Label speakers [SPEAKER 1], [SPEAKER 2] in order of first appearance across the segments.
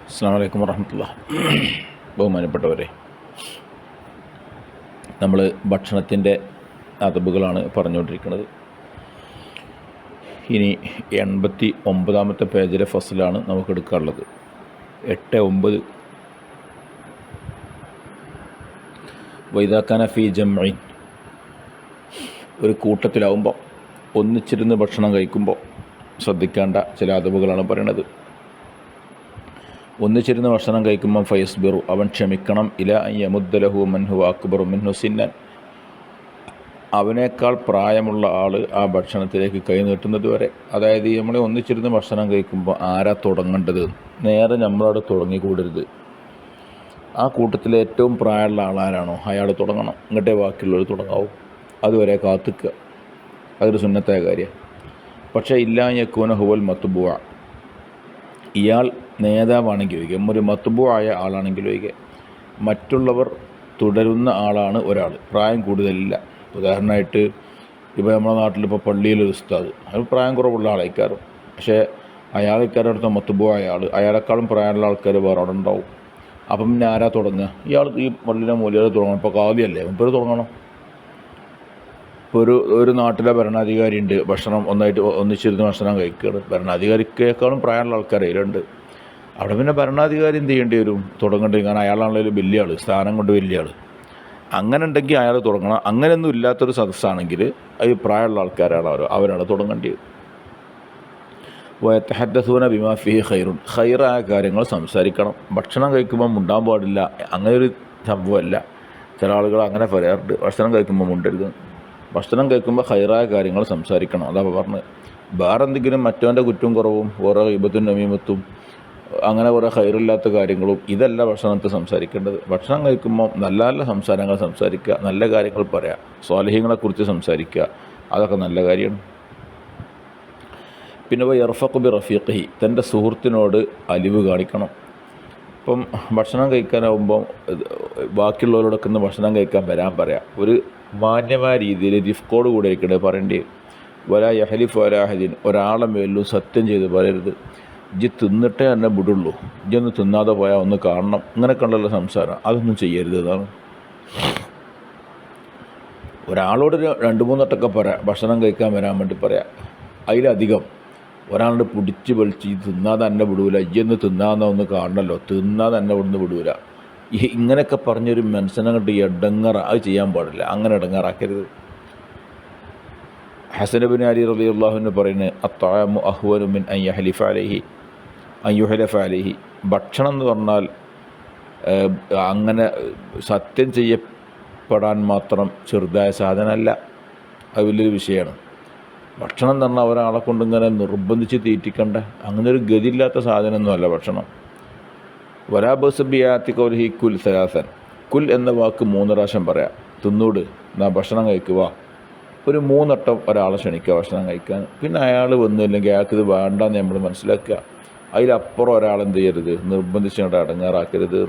[SPEAKER 1] അസ്സലാമു അലൈക്കും വറഹ്മത്തുള്ളാഹി. ബഹുമാനപ്പെട്ടവരെ, നമ്മൾ ഭക്ഷണത്തിൻ്റെ അതബുകളാണ് പറഞ്ഞുകൊണ്ടിരിക്കുന്നത്. ഇനി 89-ാമത്തെ പേജിലെ ഫസ്ലാണ് നമുക്ക് എടുക്കാനുള്ളത്. 8-9 വൈദാക്കാന ഫി ജംഇൻ, ഒരു കൂട്ടത്തിലാവുമ്പോൾ ഒന്നിച്ചിരുന്ന് ഭക്ഷണം കഴിക്കുമ്പോൾ ശ്രദ്ധിക്കേണ്ട ചില അതബുകളാണ് പറയുന്നത്. ഒന്നിച്ചിരുന്ന് ഭക്ഷണം കഴിക്കുമ്പം ഫയസ്ബിറു, അവൻ ക്ഷമിക്കണം. ഇല യമുദ്ദലഹു മൻഹു അക്ബറു മിൻഹു സിന്നൻ, അവനേക്കാൾ പ്രായമുള്ള ആൾ ആ ഭക്ഷണത്തിലേക്ക് കൈ നീട്ടുന്നത് വരെ. അതായത് നമ്മൾ ഒന്നിച്ചിരുന്ന് ഭക്ഷണം കഴിക്കുമ്പോൾ ആരാ തുടങ്ങേണ്ടത്? നേരെ നമ്മളവിടെ തുടങ്ങിക്കൂടരുത്. ആ കൂട്ടത്തിലെ ഏറ്റവും പ്രായമുള്ള ആളാരാണോ അയാൾ തുടങ്ങണം, ഇങ്ങോട്ടേ ബാക്കിയുള്ളവർ തുടങ്ങാവും. അതുവരെ കാത്തിക്കുക. അതൊരു സുന്നത്തായ കാര്യം. പക്ഷേ ഇല്ലാ യകൂന ഹുവൽ മത്ബൂഅ, ഇയാൾ നേതാവാണെങ്കിൽ ഒഴികെ, ഒരു മത്ബൂആയ ആളാണെങ്കിൽ ഒഴികെ മറ്റുള്ളവർ തുടരുന്ന ആളാണ് ഒരാൾ. പ്രായം കൂടുതലില്ല. ഉദാഹരണമായിട്ട് ഇപ്പോൾ നമ്മുടെ നാട്ടിലിപ്പോൾ പള്ളിയിലൊരു ഉസ്താദ്, അത് പ്രായം കുറവുള്ള ആളായിക്കാരും, പക്ഷേ അയാൾക്കാരടുത്ത മത്ബൂആയ ആൾ, അയാളെക്കാളും പ്രായമുള്ള ആൾക്കാർ വേറെ അവിടെ ഉണ്ടാവും. അപ്പം പിന്നെ ആരാ തുടങ്ങുക? ഇയാൾ ഈ പള്ളിയിലെ മൂല്യം തുടങ്ങണം. ഇപ്പോൾ കാദിയല്ലേ, മുമ്പ് തുടങ്ങണം. ഇപ്പോൾ ഒരു നാട്ടിലെ ഭരണാധികാരി ഉണ്ട്, ഭക്ഷണം ഒന്നിച്ചിരുന്ന് ഭക്ഷണം കഴിക്കുകയാണ്. ഭരണാധികാരിക്കേക്കാളും പ്രായമുള്ള ആൾക്കാർ അതിലുണ്ട്. അവിടെ പിന്നെ ഭരണാധികാരി എന്ത് ചെയ്യേണ്ടി വരും? തുടങ്ങേണ്ടി വരും. കാരണം അയാളാണല്ലോ വലിയ ആൾ, സ്ഥാനം കൊണ്ട് വലിയ ആൾ. അങ്ങനെ ഉണ്ടെങ്കിൽ അയാൾ തുടങ്ങണം. അങ്ങനെയൊന്നും ഇല്ലാത്തൊരു സദസ്സാണെങ്കിൽ അത് പ്രായമുള്ള ആൾക്കാരാണ് അവരാണ് തുടങ്ങേണ്ടത്. വയത്തഹദ്ദസൂന ബിമാ ഫീഹി ഖൈറുൻ, ഖൈറായ കാര്യങ്ങൾ സംസാരിക്കണം. ഭക്ഷണം കഴിക്കുമ്പോൾ മുണ്ടാൻ പാടില്ല, അങ്ങനെയൊരു സംഭവമല്ല. ചില ആളുകൾ അങ്ങനെ പറയാറുണ്ട്, ഭക്ഷണം കഴിക്കുമ്പോൾ മുണ്ടരുത്. ഭക്ഷണം കഴിക്കുമ്പോൾ ഖൈറായ കാര്യങ്ങൾ സംസാരിക്കണം. അതാ പറഞ്ഞ്. വേറെ എന്തെങ്കിലും മറ്റവൻ്റെ കുറ്റവും കുറവും, ഓരോ ഗീബത്തും നമീമത്തും, അങ്ങനെ കുറേ ഖൈറില്ലാത്ത കാര്യങ്ങളും ഇതല്ല ഭക്ഷണത്തിൽ സംസാരിക്കേണ്ടത്. ഭക്ഷണം കഴിക്കുമ്പോൾ നല്ല നല്ല സംസാരങ്ങൾ സംസാരിക്കുക, നല്ല കാര്യങ്ങൾ പറയാം, സ്വാലിഹീങ്ങളെക്കുറിച്ച് സംസാരിക്കുക, അതൊക്കെ നല്ല കാര്യമാണ്. പിന്നെ യർഫഖു ബി റഫീഖിഹി, തൻ്റെ സുഹൃത്തിനോട് അലിവ് കാണിക്കണം. ഇപ്പം ഭക്ഷണം കഴിക്കാനാവുമ്പോൾ ബാക്കിയുള്ളവരോടൊക്കെ ഒന്ന് ഭക്ഷണം കഴിക്കാൻ വരാൻ പറയാം. ഒരു മാന്യമായ രീതിയിൽ റിഫ്കോട് കൂടെ ഇരിക്കണേ പറയേണ്ടി. വലാ യഹ്ലിഫു അലാ അഹദിൻ, ഒരാളെ മേലും സത്യം ചെയ്ത് പറയരുത്. ഇജ്ജ് തിന്നിട്ടേ എന്നെ വിടുള്ളൂ, ഇജ്ജൊന്ന് തിന്നാതെ പോയാൽ ഒന്ന് കാണണം, ഇങ്ങനെയൊക്കെയുള്ള സംസാരം അതൊന്നും ചെയ്യരുത്. എന്നാണ് ഒരാളോട് 2-3 വട്ടമൊക്കെ പറയാം, ഭക്ഷണം കഴിക്കാൻ വരാൻ വേണ്ടി പറയാം. അതിലധികം ഒരാളോട് പിടിച്ച് വലിച്ച് തിന്നാതെ എന്നെ വിടൂല, ഇജ്ജൊന്ന് തിന്നാതെ ഒന്ന് കാണണമല്ലോ, തിന്നാതെ എന്നെ ഇവിടുന്ന് വിടൂല, ഇങ്ങനെയൊക്കെ പറഞ്ഞൊരു മനുഷ്യനങ്ങോട്ട് എടങ്ങറ, അത് ചെയ്യാൻ പാടില്ല. അങ്ങനെ എടങ്ങാറാക്കരുത്. ഹസൻ ഇബ്നു അലി റളിയല്ലാഹു അൻഹു പറയുന്നത്, അത്അമു അഹ്വനു മിൻ അൻ യഹ്ലിഫ അലൈഹി, ഭക്ഷണം എന്ന് പറഞ്ഞാൽ അങ്ങനെ സത്യം ചെയ്യപ്പെടാൻ മാത്രം ചെറുതായ സാധനമല്ല, അത് വലിയൊരു വിഷയമാണ്. ഭക്ഷണം എന്ന് പറഞ്ഞാൽ ഒരാളെ കൊണ്ട് ഇങ്ങനെ നിർബന്ധിച്ച് തീറ്റിക്കണ്ട, അങ്ങനെ ഒരു ഗതിയില്ലാത്ത സാധനമൊന്നുമല്ല ഭക്ഷണം. വലാ ബഅസ ബിആതി ഖൗലിഹി കുൽ സലാസൻ, കുൽ എന്ന വാക്ക് 3 പ്രാവശ്യം പറയാം. തിന്നൂട്, എന്നാ ഭക്ഷണം കഴിക്കുക. ഒരു 3 വട്ടം ഒരാളെ ക്ഷണിക്കുക ഭക്ഷണം കഴിക്കാൻ. പിന്നെ അയാൾ വന്നില്ലെങ്കിൽ അയാൾക്ക് ഇത് വേണ്ടെന്ന് നമ്മൾ മനസ്സിലാക്കുക. അതിലപ്പുറം ഒരാളെന്ത് ചെയ്യരുത്, നിർബന്ധിച്ചുകൊണ്ട് അടങ്ങാറാക്കരുത്.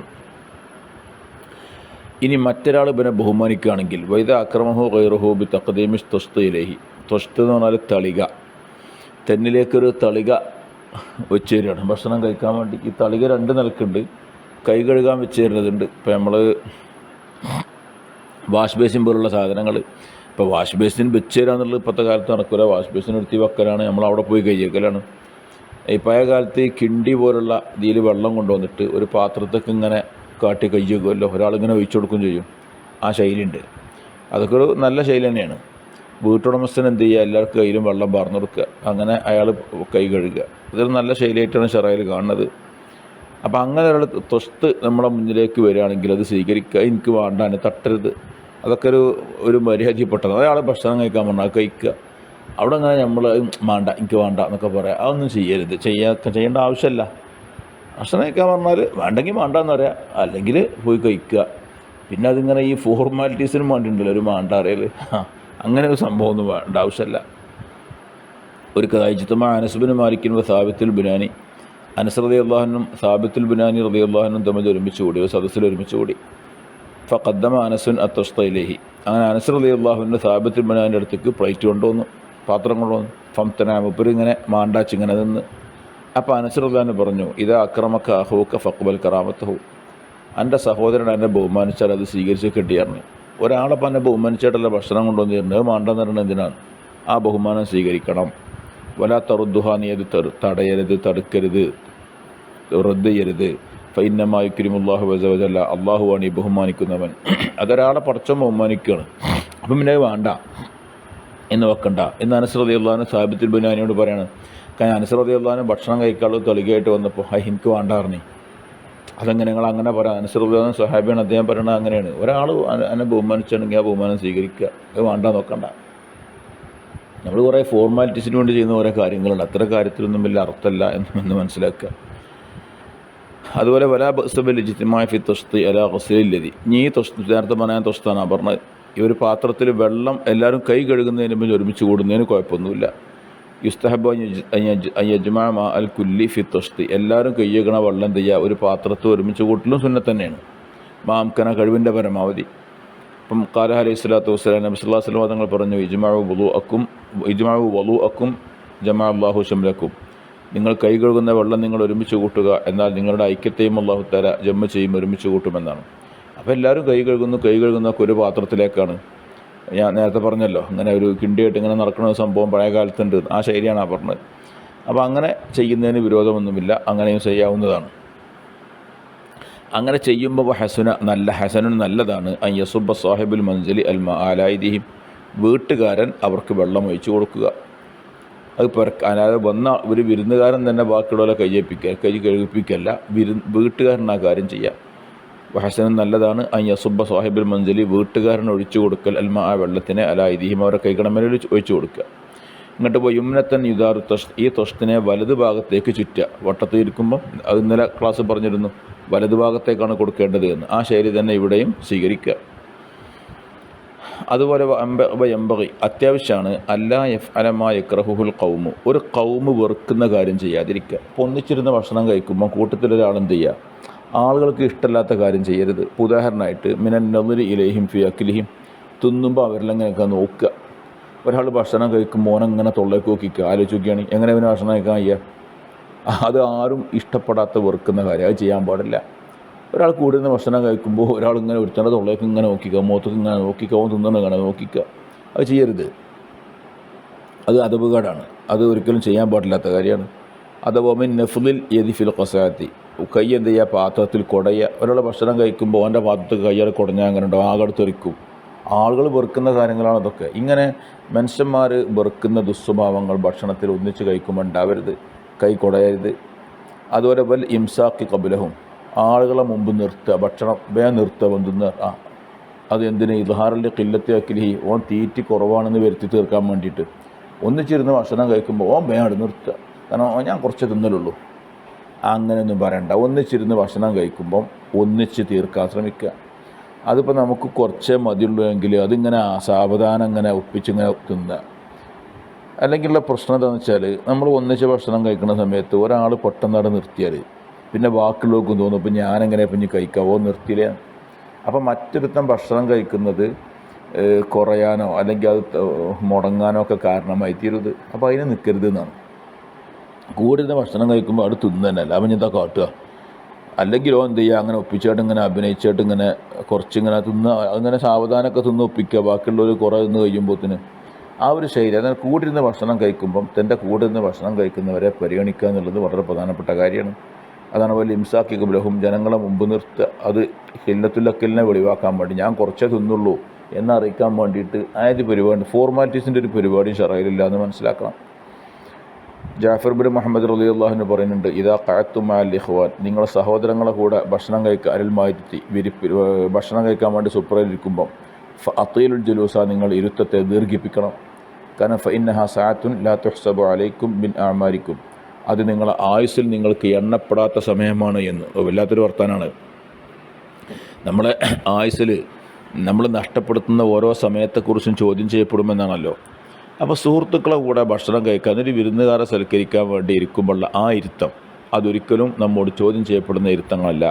[SPEAKER 1] ഇനി മറ്റൊരാൾ ഇവനെ ബഹുമാനിക്കുകയാണെങ്കിൽ, വൈദ അക്രമഹു ഗൈറുഹു ബി തഖ്ദീമി ത്വസ്ത് ഇലൈഹി, ത്വസ്ത് എന്ന് പറഞ്ഞാൽ തളിക, തെന്നിലേക്കൊരു തളിക വെച്ച് തരികയാണ് ഭക്ഷണം കഴിക്കാൻ വേണ്ടി. ഈ തളിക 2 നിലക്കുണ്ട്. കൈ കഴുകാൻ വെച്ച് തരുന്നതുണ്ട്. ഇപ്പോൾ നമ്മൾ വാഷ് ബേസിൻ പോലുള്ള സാധനങ്ങൾ, ഇപ്പോൾ വാഷ് ബേസിൻ വെച്ച് തരിക എന്നുള്ളത് ഇപ്പോഴത്തെ കാലത്ത് നടക്കില്ല. വാഷ് ബേസിൻ എടുത്തി വെക്കലാണ്, നമ്മളവിടെ പോയി കൈ കഴുകലാണ്. ഈ പഴയ കാലത്ത് ഈ കിണ്ടി പോലുള്ള ഇതിൽ വെള്ളം കൊണ്ടുവന്നിട്ട് ഒരു പാത്രത്തേക്ക് ഇങ്ങനെ കാട്ടി കൈ കഴുകുമല്ലോ, ഒരാളിങ്ങനെ ഒഴിച്ചു കൊടുക്കുകയും ചെയ്യും. ആ ശൈലിയുണ്ട്. അതൊക്കെ ഒരു നല്ല ശൈലി തന്നെയാണ്. വീട്ടുടമസ്ഥൻ എന്ത് ചെയ്യുക, എല്ലാവർക്കും കയ്യിലും വെള്ളം പാർന്നു കൊടുക്കുക, അങ്ങനെ അയാൾ കൈ കഴുകുക. ഇതൊരു നല്ല ശൈലിയായിട്ടാണ് ശറയിൽ കാണുന്നത്. അപ്പോൾ അങ്ങനെ ഒരാൾ ത്വസ്ത് നമ്മുടെ മുന്നിലേക്ക് വരികയാണെങ്കിൽ അത് സ്വീകരിക്കുക. എനിക്ക് വേണ്ടാന് തട്ടരുത്, അതൊക്കെ ഒരു മര്യാദപ്പെട്ടത്. അയാൾ ഭക്ഷണം കഴിക്കാൻ പറഞ്ഞാൽ കഴിക്കുക. അവിടെ അങ്ങനെ നമ്മൾ വേണ്ട, എനിക്ക് വേണ്ട എന്നൊക്കെ പറയാം, അതൊന്നും ചെയ്യരുത്. ചെയ്യേണ്ട ആവശ്യമില്ല. ഭക്ഷണം കഴിക്കാൻ പറഞ്ഞാൽ വേണ്ടെങ്കിൽ വേണ്ടെന്ന് പറയാം, അല്ലെങ്കിൽ പോയി കഴിക്കുക. പിന്നെ അതിങ്ങനെ ഈ ഫോർമാലിറ്റീസിനും വേണ്ടിയിട്ടുണ്ടല്ലോ ഒരു വേണ്ട അറിയൽ, അങ്ങനെ ഒരു സംഭവമൊന്നും വേണ്ട ആവശ്യമില്ല. ഒരു കഥായിച്ചിത്തമ അനസ് ബിൻ മാലിക്കിൻ സാബിത്തുൽ ബുനാനി, അനസ് റളിയല്ലാഹു അൻഹും സാബിത്തുൽ ബുനാനി റളിയല്ലാഹു അൻഹും തമ്മിൽ ഒരുമിച്ച് കൂടി, ഒരു സദസ്സിൽ ഒരുമിച്ച് കൂടി. ഫഖദ്ദമ അനസുൻ അത്വസ്ത ഇലൈഹി, അങ്ങനെ അനസ് റളിയല്ലാഹു അൻഹു സാബിത്തുൽ ബുനാനിൻ്റെ അടുത്തേക്ക് പ്ലേറ്റ് കൊണ്ടുവന്നു, പാത്രം കൊണ്ടുവന്നു. ഫംതന, മുപ്പര് ഇങ്ങനെ മാണ്ടാച്ച് ഇങ്ങനെ നിന്ന്. അപ്പോൾ അനസ് റളിയല്ലാഹു അൻഹു പറഞ്ഞു, ഇദാ അക്രമക അഖൂക ഫഖ്ബൽ കറാമത്തഹു, എൻ്റെ സഹോദരൻ എന്നെ ബഹുമാനിച്ചാൽ അത് സ്വീകരിച്ച് കിട്ടിയായിരുന്നു. ഒരാളപ്പം എന്നെ ബഹുമാനിച്ചായിട്ടുള്ള ഭക്ഷണം കൊണ്ടുവന്നിരുന്നത് മാണ്ടെന്ന് പറയുന്നത് എന്തിനാണ്? ആ ബഹുമാനം സ്വീകരിക്കണം. വലാ തറുദ്ദുഹാ, നീ അത് തടയരുത്, തടുക്കരുത്, റദ്ദ് ചെയ്യരുത്. ഫഇന്നമാ യുക്രിമുല്ലാഹു അസ്സ വജല്ല, അള്ളാഹുവാണ് ഈ ബഹുമാനിക്കുന്നവൻ. അതൊരാളെ പടച്ചോൻ ബഹുമാനിക്കുകയാണ്. അപ്പം പിന്നെ വേണ്ട എന്ന് വെക്കണ്ട എന്ന് അനസ് റളിയല്ലാഹു അൻഹു സാബിത്തുൽ ബുനാനിയോട് പറയാണ്. കാരണം അനസ് റളിയല്ലാഹു അൻഹു ഭക്ഷണം കഴിക്കാനുള്ള തെളികയായിട്ട് വന്നപ്പോൾ എനിക്ക് വേണ്ട പറഞ്ഞു. അതെങ്ങനെ നിങ്ങൾ അങ്ങനെ പറയാം? അനസ് റളിയല്ലാഹു അൻഹു സ്വഹാബിയാണ്, അദ്ദേഹം പറയുന്നത് അങ്ങനെയാണ്. ഒരാൾ എന്നെ ബഹുമാനിച്ചാണെങ്കിൽ ആ ബഹുമാനം സ്വീകരിക്കുക, അത് വേണ്ട നോക്കണ്ട. നമ്മൾ കുറേ ഫോർമാലിറ്റീസിന് വേണ്ടി ചെയ്യുന്ന ഓരോ കാര്യങ്ങളുണ്ട്, അത്തരം കാര്യത്തിലൊന്നും വലിയ അർത്ഥമല്ല എന്ന് മനസ്സിലാക്കുക. അതുപോലെ വലാ ബഅ്സ ഇജ്തിമാഇ ഫി തശ്തി അലാ ഗസ്ലിൽ ലദി, നീ നേരത്തെ പറയാൻ തൊഷ്താണ് പറഞ്ഞത്. ഈ ഒരു പാത്രത്തിൽ വെള്ളം എല്ലാവരും കൈ കഴുകുന്നതിന് മുമ്പ് ഒരുമിച്ച് കൂടുന്നതിന് കുഴപ്പമൊന്നുമില്ല. യുസ്തഹബു അയ്യജ്മാ മാ അൽ കുല്ലി ഫി തശ്തി, എല്ലാവരും കൈ കഴുകണ വെള്ളം ചെയ്യുക ഒരു പാത്രത്തിൽ ഒരുമിച്ച് കൂട്ടലും സുന്നത്ത് തന്നെയാണ്. മാംകന, കഴിവിൻ്റെ പരമാവധി. അപ്പം ഖാല അലൈഹി സ്വലാത്തു വസ്സലാം, നബി സല്ലല്ലാഹു അലൈഹി വസല്ലം തങ്ങൾ പറഞ്ഞു, ഇജ്മാഉ വുളൂഅക്കും ജമഅ അല്ലാഹു ശംലക്കും, നിങ്ങൾ കൈ കഴുകുന്ന വെള്ളം നിങ്ങൾ ഒരുമിച്ച് കൂട്ടുക, എന്നാൽ നിങ്ങളുടെ ഐക്യത്തെയും അല്ലാഹു തആല ജമ ചെയ്യും, ഒരുമിച്ച് കൂട്ടുമെന്നാണ്. അപ്പോൾ എല്ലാവരും കൈ കഴുകുന്നൊക്കെ ഒരു പാത്രത്തിലേക്കാണ്. ഞാൻ നേരത്തെ പറഞ്ഞല്ലോ, അങ്ങനെ ഒരു കിണ്ടിയായിട്ട് ഇങ്ങനെ നടക്കുന്ന ഒരു സംഭവം പഴയ കാലത്തുണ്ട്. ആ ശൈലിയാണ് ആ പറഞ്ഞത്. അപ്പോൾ അങ്ങനെ ചെയ്യുന്നതിന് വിരോധമൊന്നുമില്ല, അങ്ങനെയും ചെയ്യാവുന്നതാണ്. അങ്ങനെ ചെയ്യുമ്പോൾ ഹസനുൻ നല്ലതാണ്. അയ്യസുബ സാഹിബുൽ മൻസിലി അൽ മആലായിദിഹിം, വീട്ടുകാരൻ അവർക്ക് വെള്ളം ഒഴിച്ചു കൊടുക്കുക. അത് അതായത് വന്ന ഒരു വിരുന്നുകാരൻ തന്നെ ബാക്കിയുള്ളവരെ കൈ കഴുകിപ്പിക്കല്ല, വീട്ടുകാരൻ ആ കാര്യം ചെയ്യാം. ഹസനും നല്ലതാണ്. അയ്യസുബ സാഹിബുൽ മൻസിലി, വീട്ടുകാരൻ ഒഴിച്ചു കൊടുക്കൽ അൽ മആ, വെള്ളത്തിനെ അലായിദിഹിം അവരെ കൈകടമേൽ ഒഴിച്ചു കൊടുക്കുക. എന്നിട്ട് പോയി യുംനത്തൻ യുദാറു തഷ്ത്, ഈ തൊഷ്തിനെ വലതു ഭാഗത്തേക്ക് ചുറ്റുക. വട്ടത്തിൽ ഇരിക്കുമ്പം, അത് ഇന്നലെ ക്ലാസ് പറഞ്ഞിരുന്നു, വലതു ഭാഗത്തേക്കാണ് കൊടുക്കേണ്ടത് എന്ന്. ആ ശൈലി തന്നെ ഇവിടെയും സ്വീകരിക്കുക. അതുപോലെ എംബഗി, അത്യാവശ്യമാണ് അല്ലാ യഫ്അല മാ യക്റഹുൽ ഖൗമു, ഒരു ഖൗമ് വെറുക്കുന്ന കാര്യം ചെയ്യാതിരിക്കുക. അപ്പോൾ ഒന്നിച്ചിരുന്ന് ഭക്ഷണം കഴിക്കുമ്പോൾ കൂട്ടത്തിലൊരാളെന്ത് ചെയ്യുക, ആളുകൾക്ക് ഇഷ്ടമില്ലാത്ത കാര്യം ചെയ്യരുത്. ഉദാഹരണമായിട്ട് മിനൻ നദരി ഇലൈഹിം ഫി അക്ലിഹിം, തിന്നുമ്പോൾ അവരിലെങ്ങനെയൊക്കെ നോക്കുക. ഒരാൾ ഭക്ഷണം കഴിക്കുമ്പോൾ ഓനങ്ങനെ തൊള്ളേക്ക് നോക്കിക്കുക. ആലോചിച്ച് നോക്കുകയാണെങ്കിൽ എങ്ങനെ അവന് ഭക്ഷണം കഴിക്കാൻ കഴിയുക? അത് ആരും ഇഷ്ടപ്പെടാത്ത വെറുക്കുന്ന കാര്യം, അത് ചെയ്യാൻ പാടില്ല. ഒരാൾ കൂടുതൽ ഭക്ഷണം കഴിക്കുമ്പോൾ ഒരാളിങ്ങനെ ഒരുത്തൻ്റെ തൊള്ളേക്ക് ഇങ്ങനെ നോക്കിക്കുക, മുഖത്തേക്ക് ഇങ്ങനെ നോക്കിക്കുക, ഓൻ തിന്നണം ഇങ്ങനെ നോക്കിക്കുക, അത് ചെയ്യരുത്. അത് അദബുകേടാണ്, അത് ഒരിക്കലും ചെയ്യാൻ പാടില്ലാത്ത കാര്യമാണ്. അഥവാ നഫ്ലിൽ യദിഫിൽ ഖസാത്തി, കൈ എന്ത് ചെയ്യുക, പാത്രത്തിൽ കുടയുക. ഒരാൾ ഭക്ഷണം കഴിക്കുമ്പോൾ അവൻ്റെ പാത്രത്തിൽ കയ്യാൽ കുടഞ്ഞാൽ അങ്ങനെ ഉണ്ടാവും, ആകെടുത്തെറിക്കും. ആളുകൾ വെറുക്കുന്ന കാര്യങ്ങളാണ് അതൊക്കെ. ഇങ്ങനെ മനുഷ്യന്മാർ വെറുക്കുന്ന ദുസ്വഭാവങ്ങൾ ഭക്ഷണത്തിൽ ഒന്നിച്ച് കഴിക്കുമ്പോൾ ഉണ്ടാവരുത്. കൈ കുടയരുത്. അതുപോലെ വൽ ഇംസാക്കി കബലഹും, ആളുകളെ മുമ്പ് നിർത്തുക, ഭക്ഷണം നിർത്തുക, വന്തുന്ന അത് എന്തിന്, ഇദ്ഹാറിൻ്റെ കില്ലത്തി അക്കിലി, ഓൻ തീറ്റി കുറവാണെന്ന് വരുത്തി തീർക്കാൻ വേണ്ടിയിട്ട്. ഒന്നിച്ചിരുന്ന് ഭക്ഷണം കഴിക്കുമ്പോൾ ഓൻ നിർത്തുക, കാരണം ഞാൻ കുറച്ച് തിന്നലുള്ളൂ, അങ്ങനെയൊന്നും പറയണ്ട. ഒന്നിച്ചിരുന്ന് ഭക്ഷണം കഴിക്കുമ്പം ഒന്നിച്ച് തീർക്കാൻ ശ്രമിക്കുക. അതിപ്പോൾ നമുക്ക് കുറച്ചേ മതിയുള്ളൂ എങ്കിൽ അതിങ്ങനെ സാവധാനം ഇങ്ങനെ ഒപ്പിച്ചിങ്ങനെ തിന്നുക. അല്ലെങ്കിലുള്ള പ്രശ്നം എന്താണെന്ന് വെച്ചാൽ, നമ്മൾ ഒന്നിച്ച് ഭക്ഷണം കഴിക്കുന്ന സമയത്ത് ഒരാൾ പെട്ടെന്ന് അവിടെ നിർത്തിയാൽ പിന്നെ ബാക്കിയുള്ളവർക്കും തോന്നും, ഇപ്പം ഞാനെങ്ങനെ പിന്നെ കഴിക്കാവോ, നിർത്തിയില്ല. അപ്പം മറ്റൊരുത്തം ഭക്ഷണം കഴിക്കുന്നത് കുറയാനോ അല്ലെങ്കിൽ അത് മുടങ്ങാനോ ഒക്കെ കാരണമായി തീരുത്. അപ്പോൾ അതിന് നിൽക്കരുത് എന്നാണ്. കൂടുതൽ ഭക്ഷണം കഴിക്കുമ്പോൾ അവിടെ തിന്നതന്നെയല്ല, അപ്പം എന്താ കാട്ടുക? അല്ലെങ്കിലോ എന്ത് ചെയ്യുക, അങ്ങനെ ഒപ്പിച്ചായിട്ട് ഇങ്ങനെ അഭിനയിച്ചായിട്ട് ഇങ്ങനെ കുറച്ചിങ്ങനെ അങ്ങനെ സാവധാനമൊക്കെ തിന്ന് ഒപ്പിക്കുക, ബാക്കിയുള്ളവർ കുറേ തിന്ന് കഴിയുമ്പോഴത്തിന് ആ ഒരു ശൈലി. അതായത് കൂടിരുന്ന് ഭക്ഷണം കഴിക്കുമ്പം തൻ്റെ കൂടിരുന്ന് ഭക്ഷണം കഴിക്കുന്നവരെ പരിഗണിക്കുക എന്നുള്ളത് വളരെ പ്രധാനപ്പെട്ട കാര്യമാണ്. അതാണ് പോലെ ഇംസാക്കി കബലഹും, ജനങ്ങളെ മുമ്പ് നിർത്തുക. അത് ഹില്ലത്തുല്ലക്കലിനെ വെളിവാക്കാൻ വേണ്ടി, ഞാൻ കുറച്ചേ തിന്നുള്ളൂ എന്നറിയിക്കാൻ വേണ്ടിയിട്ട് ആയത് പരിപാടി, ഫോർമാലിറ്റീസിൻ്റെ ഒരു പരിപാടി ശറയിലില്ല എന്ന് മനസ്സിലാക്കണം. ജാഫർ ബിൻ മുഹമ്മദ് റളിയല്ലാഹു അൻഹു പറയുന്നുണ്ട്, ഇദാ ഖഅത്തും മഅൽ ഇഖ്വാൻ, നിങ്ങളുടെ സഹോദരങ്ങളെ കൂടെ ഭക്ഷണം കഴിക്കാൻ അരൽമാറ്റി ഭക്ഷണം കഴിക്കാൻ വേണ്ടി സുപ്രയിലിരിക്കുമ്പം അത്തീലുൽ ജുലൂസ, നിങ്ങൾ ഇരുത്തത്തെ ദീർഘിപ്പിക്കണം. കാരണം ഫഇന്നഹാ സഅത്തുൻ ലാ തുഹ്സബു അലൈക്കും ബിൻ അഅമാരിക്കും, അത് നിങ്ങളെ ആയുസ്സിൽ നിങ്ങൾക്ക് എണ്ണപ്പെടാത്ത സമയമാണ് എന്ന്. വല്ലാത്തൊരു വർത്താനാണ്. നമ്മളെ ആയുസ്സിൽ നമ്മൾ നഷ്ടപ്പെടുത്തുന്ന ഓരോ സമയത്തെക്കുറിച്ചും ചോദ്യം ചെയ്യപ്പെടുമെന്നാണല്ലോ. അപ്പോൾ സുഹൃത്തുക്കളെ കൂടെ ഭക്ഷണം കഴിക്കാൻ, ഒരു വിരുന്നുകാരെ സൽക്കരിക്കാൻ വേണ്ടി ഇരിക്കുമ്പോഴുള്ള ആ ഇരുത്തം അതൊരിക്കലും നമ്മോട് ചോദ്യം ചെയ്യപ്പെടുന്ന ഇരുത്തങ്ങളല്ല.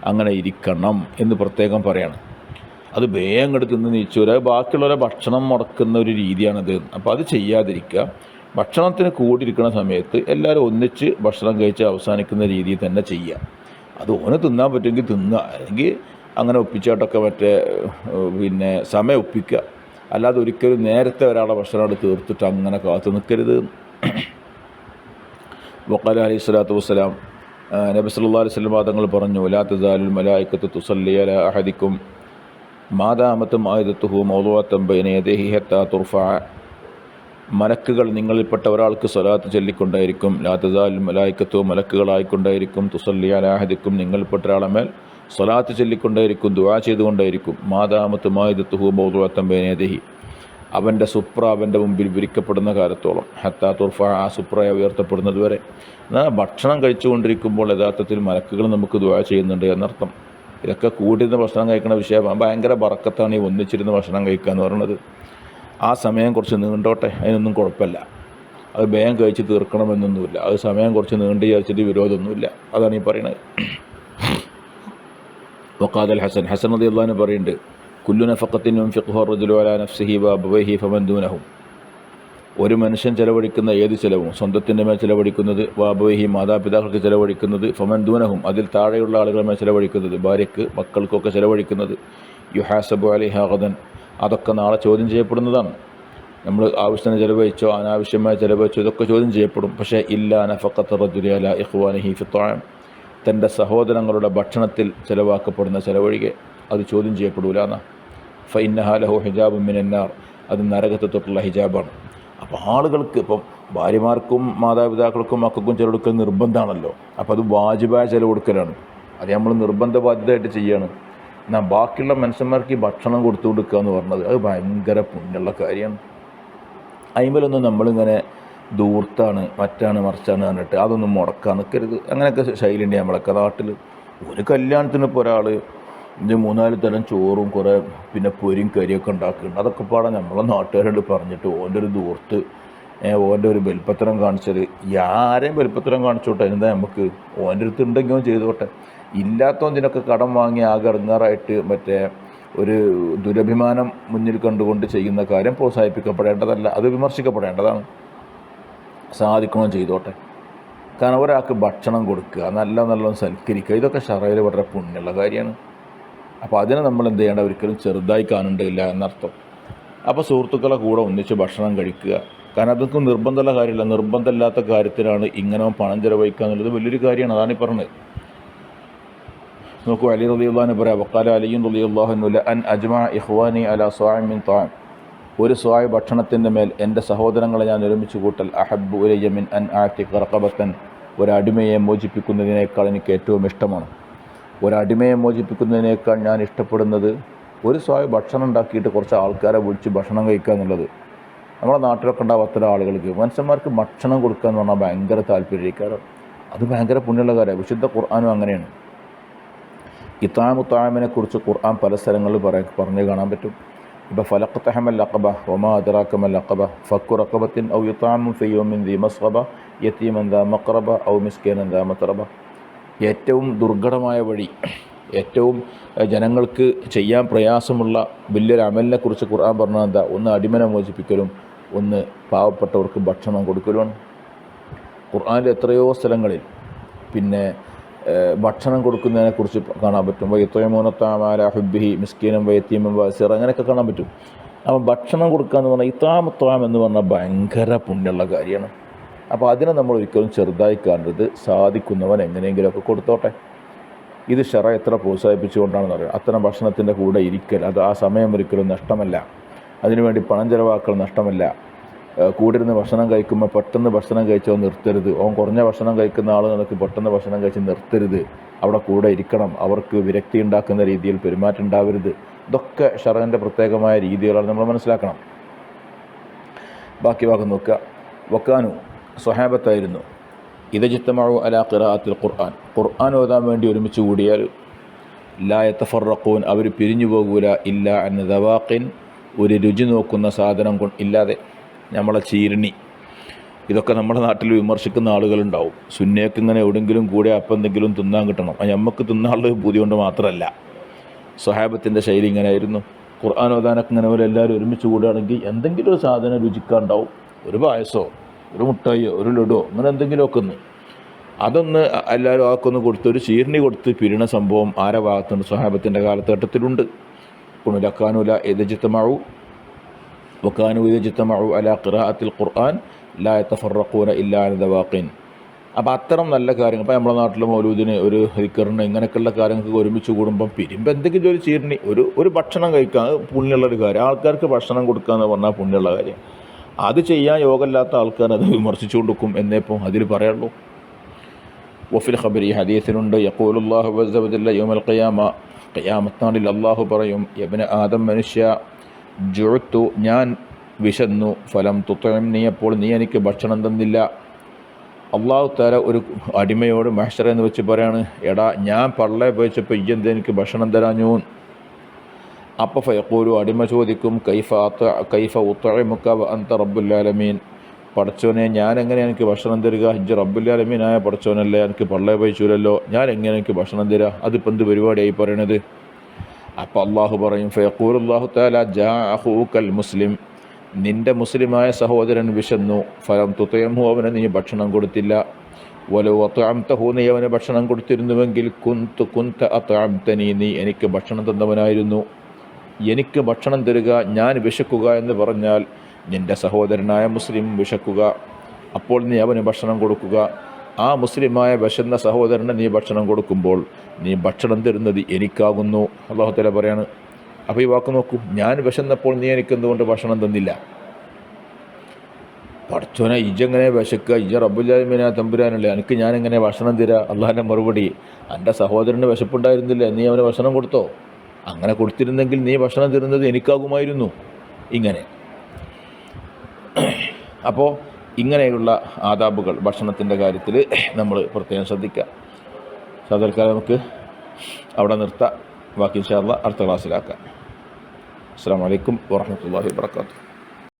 [SPEAKER 1] അങ്ങനെ ഇരിക്കണം എന്ന് പ്രത്യേകം പറയാണ്. അത് വേഗം എടുത്ത് നിന്ന് നീച്ചൂര, ബാക്കിയുള്ളവരെ ഭക്ഷണം മുടക്കുന്ന ഒരു രീതിയാണത്. അപ്പോൾ അത് ചെയ്യാതിരിക്കുക. ഭക്ഷണത്തിന് കൂടിയിരിക്കുന്ന സമയത്ത് എല്ലാവരും ഒന്നിച്ച് ഭക്ഷണം കഴിച്ച് അവസാനിക്കുന്ന രീതിയിൽ തന്നെ ചെയ്യുക. അത് ഓന് തിന്നാൻ പറ്റുമെങ്കിൽ തിന്നുക, അല്ലെങ്കിൽ അങ്ങനെ ഒപ്പിച്ചാട്ടൊക്കെ പിന്നെ സമയം ഒപ്പിക്കുക. അല്ലാതെ ഒരിക്കലും നേരത്തെ ഒരാളെ ഭക്ഷണം തീർത്തിട്ട് അങ്ങനെ കാത്തു നിൽക്കരുത്. വഖാല അലൈഹി സ്വലാത്തു വസ്സലാം, നബി സല്ലല്ലാഹു അലൈഹി വസല്ലം തങ്ങൾ പറഞ്ഞു, ലാ തസാലുൽ മലായികത്തു തുസല്ലി അലാ അഹദിക്കും മാ ദാമത് മാഇദത്തുഹു മൗദൂഅത്തൻ ബൈന യദൈഹി ഹത്താ തുർഫഅ. മലക്കുകൾ നിങ്ങളിൽപ്പെട്ട ഒരാൾക്ക് സ്വലാത്ത് ചൊല്ലിക്കൊണ്ടായിരിക്കും. ലാ തസാലുൽ മലായികത്തു മലക്കുകളായിക്കൊണ്ടായിരിക്കും, തുസല്ലി അലാ അഹദിക്കും നിങ്ങളിൽപ്പെട്ട ഒരാളെ മേൽ സ്വലാത്ത് ചൊല്ലിക്കൊണ്ടായിരിക്കും, ദുആ ചെയ്തുകൊണ്ടായിരിക്കും. മാ ദാമത് മാഇദത്തുഹു മൗദൂഅത്തൻ ബൈന യദൈഹി അവൻ്റെ സുപ്ര അവൻ്റെ മുമ്പിൽ വിരിക്കപ്പെടുന്ന കാലത്തോളം, ഹത്താ തുർഫ ആ സുപ്രയെ ഉയർത്തപ്പെടുന്നത് വരെ. എന്നാൽ ഭക്ഷണം കഴിച്ചുകൊണ്ടിരിക്കുമ്പോൾ യഥാർത്ഥത്തിൽ മലക്കുകൾ നമുക്ക് ദുആ ചെയ്യുന്നുണ്ട് എന്നർത്ഥം. ഇതൊക്കെ കൂടിയിരുന്ന് ഭക്ഷണം കഴിക്കുന്ന വിഷയമാണ്. ഭയങ്കര ബറക്കത്താണ് ഈ ഒന്നിച്ചിരുന്ന് ഭക്ഷണം കഴിക്കുക എന്ന് പറയുന്നത്. ആ സമയം കുറച്ച് നീണ്ടോട്ടെ, അതിനൊന്നും കുഴപ്പമില്ല. അത് വേഗം കഴിച്ച് തീർക്കണമെന്നൊന്നുമില്ല. അത് സമയം കുറച്ച് നീണ്ട് വിചാരിച്ചിട്ട് വിരോധമൊന്നുമില്ല. അതാണ് ഈ പറയുന്നത്. വഖാദൽ ഹസൻ റളിയല്ലാഹു അൻഹു പറയുന്നുണ്ട്, കുല്ലു നഫഖത്തിൻ യുൻഫിഖുഹു റജുലു അലാ നഫ്സിഹി വഅബവൈഹി ഫമൻ ദൂനഹു. ഒരു മനുഷ്യൻ ചെലവഴിക്കുന്ന ഏത് ചിലവും, സ്വന്തത്തിൻ്റെ മേൽ ചിലവഴിക്കുന്നത്, വഅബവൈഹി മാതാപിതാക്കൾക്ക് ചിലവഴിക്കുന്നത്, ഫമൻ ദൂനഹും അതിൽ താഴെയുള്ള ആളുകളുടെ മേൽ ചിലവഴിക്കുന്നത്, ഭാര്യയ്ക്ക് മക്കൾക്കൊക്കെ ചിലവഴിക്കുന്നത്, യുഹാസബു അലൈഹാ ഗദൻ അതൊക്കെ നാളെ ചോദ്യം ചെയ്യപ്പെടുന്നതാണ്. നമ്മൾ ആവശ്യത്തിന് ചിലവഴിച്ചോ അനാവശ്യമായി ചിലവഴിച്ചോ ഇതൊക്കെ ചോദ്യം ചെയ്യപ്പെടും. പക്ഷേ ഇല്ലാ നഫഖത്ത റജുലി അലാ ഇഖ്വാനിഹി ഫി ത്വഅം, തൻ്റെ സഹോദരങ്ങളുടെ ഭക്ഷണത്തിൽ ചിലവാക്കപ്പെടുന്ന ചിലവഴികെ അത് ചോദ്യം ചെയ്യപ്പെടൂല എന്നാ. ഫഇന്നഹാ ലഹു ഹിജാബും മിനന്നാർ, അത് നരകത്തെ തൊട്ടുള്ള ഹിജാബാണ്. അപ്പോൾ ആളുകൾക്ക് ഇപ്പം ഭാര്യമാർക്കും മാതാപിതാക്കൾക്കും മക്കൾക്കും ചിലവെടുക്കൽ നിർബന്ധമാണല്ലോ. അപ്പോൾ അത് വാജിബായ ചിലവെടുക്കലാണ്. അത് നമ്മൾ നിർബന്ധ ബാധ്യതയായിട്ട് ചെയ്യാണ്. എന്നാൽ ബാക്കിയുള്ള മനുഷ്യന്മാർക്ക് ഈ ഭക്ഷണം കൊടുത്തു കൊടുക്കുക എന്ന് പറഞ്ഞത് അത് ഭയങ്കര പുണ്യമുള്ള കാര്യമാണ്. അതിന്മേലൊന്നും നമ്മളിങ്ങനെ ദൂർത്താണ് മറ്റാണ് മറിച്ചാണ് പറഞ്ഞിട്ട് അതൊന്നും മുടക്കാൻ നിൽക്കരുത്. അങ്ങനെയൊക്കെ ശൈലിയുണ്ട് നമ്മളൊക്കെ നാട്ടിൽ. ഒരു കല്യാണത്തിന് ഇപ്പോൾ ഒരാൾ 3-4 തരം ചോറും കുറേ പിന്നെ പൊരിയും കരിയൊക്കെ ഉണ്ടാക്കുന്നുണ്ട്. അതൊക്കെ പാടാൻ നമ്മളെ നാട്ടുകാരോട് പറഞ്ഞിട്ട് ഓൻ്റെ ഒരു ദൂർത്ത് ഓൻ്റെ ഒരു ബലിപ്പത്രം കാണിച്ചത്, ആരെയും ബലിപ്പത്രം കാണിച്ചോട്ടെ, എന്താ നമുക്ക് ഓൻ്റെ അടുത്ത് ഉണ്ടെങ്കിലും ചെയ്തോട്ടെ. ഇല്ലാത്തതിനൊക്കെ കടം വാങ്ങി ആകെ ഇറങ്ങാറായിട്ട് ഒരു ദുരഭിമാനം മുന്നിൽ കണ്ടുകൊണ്ട് ചെയ്യുന്ന കാര്യം പ്രോത്സാഹിപ്പിക്കപ്പെടേണ്ടതല്ല, അത് വിമർശിക്കപ്പെടേണ്ടതാണ്. സാധിക്കണം ചെയ്തോട്ടെ. കാരണം ഒരാൾക്ക് ഭക്ഷണം കൊടുക്കുക, നല്ല സൽക്കരിക്കുക, ഇതൊക്കെ ശറയിൽ വളരെ പുണ്യമുള്ള കാര്യമാണ്. അപ്പോൾ അതിനെ നമ്മൾ എന്ത് ചെയ്യേണ്ട, ഒരിക്കലും ചെറുതായി കാണേണ്ടതില്ല എന്നർത്ഥം. അപ്പോൾ സുഹൃത്തുക്കളെ കൂടെ ഒന്നിച്ച് ഭക്ഷണം കഴിക്കുക. കാരണം അതൊക്കെ നിർബന്ധമുള്ള കാര്യമില്ല. നിർബന്ധമില്ലാത്ത കാര്യത്തിലാണ് ഇങ്ങനെ പണം ചെലവഴിക്കുക എന്നുള്ളത് വലിയൊരു കാര്യമാണ്. അതാണ് ഈ പറഞ്ഞത്. നോക്കൂ, അലി റളിയല്ലാഹു അൻഹു പറയാം, വഖാല അലിയ്യുൻ റളിയല്ലാഹു അൻഹു ലഅൻ അജ്മഅ ഇഖ്വാനി അലാ സ്വാഇൻ മിൻ ത്വഅം, ഒരു സ്വായ് ഭക്ഷണത്തിൻ്റെ മേൽ എൻ്റെ സഹോദരങ്ങളെ ഞാൻ ഒരുമിച്ച് കൂട്ടൽ അഹബ്ബു ഇലയ്യ മിൻ അൻ ആതിഖ റഖബത്തൻ, ഒരടിമയെ മോചിപ്പിക്കുന്നതിനേക്കാൾ എനിക്ക് ഏറ്റവും ഇഷ്ടമാണ്. ഒരടിമയെ മോചിപ്പിക്കുന്നതിനേക്കാൾ ഞാൻ ഇഷ്ടപ്പെടുന്നത് ഒരു സ്വായ് ഭക്ഷണം ഉണ്ടാക്കിയിട്ട് കുറച്ച് ആൾക്കാരെ വിളിച്ച് ഭക്ഷണം കഴിക്കുക എന്നുള്ളത്. നമ്മുടെ നാട്ടിലൊക്കെ ഉണ്ടാവും അത്തരം ആളുകൾക്ക്. മനുഷ്യന്മാർക്ക് ഭക്ഷണം കൊടുക്കുക എന്ന് പറഞ്ഞാൽ ഭയങ്കര താല്പര്യക്കാരം. അത് ഭയങ്കര പുണ്യമുള്ള കാര്യമാണ്. വിശുദ്ധ ഖുർആനും അങ്ങനെയാണ്. ഇത്ആമു ത്വഅമിനെ കുറിച്ച് ഖുർആൻ പല സ്ഥലങ്ങളിൽ പറഞ്ഞു കാണാൻ പറ്റും. ഇപ്പോൾ ഫലഖ്തഹമൽ അഖബ വമാ അദ്റാക മൽ അഖബ ഫക്കു റഖബത്തിൻ ഔ ഇത്ആമുൻ ഫീ യൗമിൻ ദീ മസ്ഗബ യതീമൻ ദാ മഖറബ ഔ മിസ്കീനൻ ദാ മത്രബ. ഏറ്റവും ദുർഘടമായ വഴി, ഏറ്റവും ജനങ്ങൾക്ക് ചെയ്യാൻ പ്രയാസമുള്ള വലിയൊരു അമലിനെ കുറിച്ച് ഖുർആൻ പറഞ്ഞത് എന്താ? ഒന്ന് അടിമനെ മോചിപ്പിക്കലും ഒന്ന് പാവപ്പെട്ടവർക്ക് ഭക്ഷണം കൊടുക്കലുമാണ്. ഖുർആനിൽ എത്രയോ സ്ഥലങ്ങളിൽ പിന്നെ ഭക്ഷണം കൊടുക്കുന്നതിനെക്കുറിച്ച് കാണാൻ പറ്റും. വയത്തൊയമൂനത്താമാല ഹുബിഹി മിസ്കീനം വയത്തീമം വസിറ, അങ്ങനെയൊക്കെ കാണാൻ പറ്റും. അപ്പോൾ ഭക്ഷണം കൊടുക്കുക എന്ന് പറഞ്ഞാൽ ഇത്താമത്വാം എന്ന് പറഞ്ഞാൽ ഭയങ്കര പുണ്യമുള്ള കാര്യമാണ്. അപ്പോൾ അതിനെ നമ്മൾ ഒരിക്കലും ചെറുതായി കാണരുത്. സാധിക്കുന്നവൻ എങ്ങനെയെങ്കിലുമൊക്കെ കൊടുത്തോട്ടെ. ഇത് ശറ എത്ര പ്രോത്സാഹിപ്പിച്ചുകൊണ്ടാണെന്ന് അറിയാം. അത്തരം ഭക്ഷണത്തിൻ്റെ കൂടെ ഇരിക്കൽ, അത് ആ സമയം ഒരിക്കലും നഷ്ടമല്ല. അതിനുവേണ്ടി പണം ചിലവാക്കൽ നഷ്ടമല്ല. കൂടിരുന്ന് ഭക്ഷണം കഴിക്കുമ്പോൾ പെട്ടെന്ന് ഭക്ഷണം കഴിച്ചോ നിർത്തരുത്. ഓൻ കുറഞ്ഞ ഭക്ഷണം കഴിക്കുന്ന ആൾ നിനക്ക് പെട്ടെന്ന് ഭക്ഷണം കഴിച്ച് നിർത്തരുത്. അവിടെ കൂടെ ഇരിക്കണം. അവർക്ക് വിരക്തി ഉണ്ടാക്കുന്ന രീതിയിൽ പെരുമാറ്റം ഉണ്ടാവരുത്. ഇതൊക്കെ ശറഅന്റെ പ്രത്യേകമായ രീതികളാണ് നമ്മൾ മനസ്സിലാക്കണം. ബാക്കി ഭാഗം നോക്കുക. വക്കാനു സ്വഹാബത്തായിരുന്നു ഇദജ്തമഉ അലാ ഖിറാഅത്തിൽ ഖുർആൻ, ഖുർആൻ ഓതാൻ വേണ്ടി ഒരുമിച്ച് കൂടിയാൽ ലാ യതഫറഖൂൻ, അവർ പിരിഞ്ഞു പോകൂല, ഇല്ല അൻ ദവാഖിൻ, ഒരു രുചി നോക്കുന്ന സാധനം ഇല്ലാതെ. നമ്മളെ ചീരണി, ഇതൊക്കെ നമ്മുടെ നാട്ടിൽ വിമർശിക്കുന്ന ആളുകളുണ്ടാവും. സുന്നയ്ക്ക് ഇങ്ങനെ എവിടെയെങ്കിലും കൂടെ അപ്പം എന്തെങ്കിലും തിന്നാൻ കിട്ടണം. അത് നമുക്ക് തിന്നാനുള്ള ബുദ്ധി കൊണ്ട് മാത്രമല്ല. സ്വഹാബത്തിൻ്റെ ശൈലി ഇങ്ങനെ ആയിരുന്നു. ഖുർആൻ ഓതാനൊക്കെ ഇങ്ങനെ എല്ലാവരും ഒരുമിച്ച് കൂടുകയാണെങ്കിൽ എന്തെങ്കിലും ഒരു സാധനം രുചിക്കാണ്ടാവും. ഒരു പായസോ ഒരു മുട്ടായിയോ ഒരു ലഡുവോ അങ്ങനെ എന്തെങ്കിലുമൊക്കെ ഒന്ന് അതൊന്ന് എല്ലാവരും ആക്കൊന്ന് കൊടുത്ത് ഒരു ചീർണി കൊടുത്ത് പിരിണ സംഭവം ആരെ ഭാഗത്തുണ്ട്? സ്വഹാബത്തിൻ്റെ കാലഘട്ടത്തിലുണ്ട്. കുണുലക്കാനുല എതജിത്തമാവു വക്കാനു എതജിത്തമാവു അല ഖിറാഅത്തിൽ ഖുർആൻ ലാ യതഫറഖൂന ഇല്ലാ അല ദവാഖിൻ. അപ്പോൾ അത്തരം നല്ല കാര്യങ്ങൾ ഇപ്പോൾ നമ്മുടെ നാട്ടിൽ മൗലൂദിന് ഒരു ദിക്റിന് ഇങ്ങനെയൊക്കെയുള്ള കാര്യങ്ങൾക്ക് ഒരുമിച്ച് കൂടുമ്പം പിരിമ്പ് എന്തെങ്കിലും ഒരു ചീർണി ഒരു ഭക്ഷണം കഴിക്കുക, അത് പുണ്യമുള്ളൊരു കാര്യം. ആൾക്കാർക്ക് ഭക്ഷണം കൊടുക്കുക എന്ന് പറഞ്ഞാൽ പുണ്യമുള്ള കാര്യം. അത് ചെയ്യാൻ യോഗമില്ലാത്ത ആൾക്കാർ അത് വിമർശിച്ചു കൊടുക്കും എന്നേപ്പം അതിൽ പറയുള്ളൂ. വഫിൽ ഖബരി ഹദീസിലുണ്ട് യഖൂലുല്ലാഹു അസ്സ വജല്ല യൗമൽ ഖിയാമ, ഖിയാമത്ത് നാളിൽ അല്ലാഹു പറയും, യബ്ന ആദം മനുഷ്യ ജുഅ്തു ഞാൻ വിശന്നു, ഫലം തുത്ഇംനി അപ്പോൾ നീ എനിക്ക് ഭക്ഷണം തന്നില്ല. അള്ളാഹു തആല ഒരു അടിമയോട് മഹ്ശറ എന്ന് വെച്ച് പറയാണ്, എടാ ഞാൻ പള്ളയെ പോയിച്ചപ്പോൾ ഇയ്യെന്താ എനിക്ക് ഭക്ഷണം തരാഞ്ഞു? അപ്പോൾ ഫയഖൂലു അടിമ ചോദിക്കും, കൈഫ ഉത്ഇമുക വ അൻത റബ്ബുൽ ആലമീൻ, പടച്ചോനെ ഞാൻ എങ്ങനെ എനിക്ക് ഭക്ഷണം തരിക? ഇജ്ജ് റബ്ബുൽ ആലമീനായ പടച്ചോനല്ലേ, എനിക്ക് പള്ളയെ പോയിച്ചൂലല്ലോ, ഞാൻ എങ്ങനെ എനിക്ക് ഭക്ഷണം തരിക? അതിപ്പോൾ എന്ത് പരിപാടിയായി പറയണത്? അപ്പോൾ അള്ളാഹു പറയും, ഫയഖൂലു അല്ലാഹു തആല ജാഅ അഖൂകൽ മുസ്ലിം, നിൻ്റെ മുസ്ലിമായ സഹോദരൻ വിശന്നു, ഫലം തുത്ഇംഹു അവന് നീ ഭക്ഷണം കൊടുത്തില്ല, വലൗ അത്അംതഹു നീ അവന് ഭക്ഷണം കൊടുത്തിരുന്നുവെങ്കിൽ കുന്ത അത്അംതനി നീ എനിക്ക് ഭക്ഷണം തന്നവനായിരുന്നു. എനിക്ക് ഭക്ഷണം തരിക, ഞാൻ വിശക്കുക എന്ന് പറഞ്ഞാൽ നിൻ്റെ സഹോദരനായ മുസ്ലിം വിശക്കുക, അപ്പോൾ നീ അവന് ഭക്ഷണം കൊടുക്കുക. ആ മുസ്ലിമായ വിശന്ന സഹോദരന് നീ ഭക്ഷണം കൊടുക്കുമ്പോൾ നീ ഭക്ഷണം തരുന്നത് എനിക്കാകുന്നു. അല്ലാഹു തആല പറയാണ്. അപ്പോൾ ഈ വാക്ക് നോക്കൂ, ഞാൻ വിശന്നപ്പോൾ നീ എനിക്കെന്തുകൊണ്ട് ഭക്ഷണം തന്നില്ല? പടച്ചോനെ ഇജ്ജെങ്ങനെ വിശക്കുക? ഇജ്ജ റബ്ബുൽ ആലമീനായ തമ്പുരാനല്ലേ, എനിക്ക് ഞാനെങ്ങനെ ഭക്ഷണം തരാ? അള്ളാഹിൻ്റെ മറുപടി, എൻ്റെ സഹോദരന് വിശപ്പുണ്ടായിരുന്നില്ല, നീ അവന് ഭക്ഷണം കൊടുത്തോ? അങ്ങനെ കൊടുത്തിരുന്നെങ്കിൽ നീ ഭക്ഷണം തരുന്നത് എനിക്കാകുമായിരുന്നു. ഇങ്ങനെ അപ്പോൾ ഇങ്ങനെയുള്ള ആദാബുകൾ ഭക്ഷണത്തിൻ്റെ കാര്യത്തിൽ നമ്മൾ പ്രത്യേകം ശ്രദ്ധിക്കുക. തൽക്കാലം നമുക്ക് അവിടെ നിർത്താം. ബാക്കി ഇൻഷാ അല്ലാഹ് അടുത്ത ക്ലാസ്സിലാക്കാം. അസ്സലാമു അലൈക്കും വറഹ്മത്തുള്ളാഹി വബറകാതുഹു.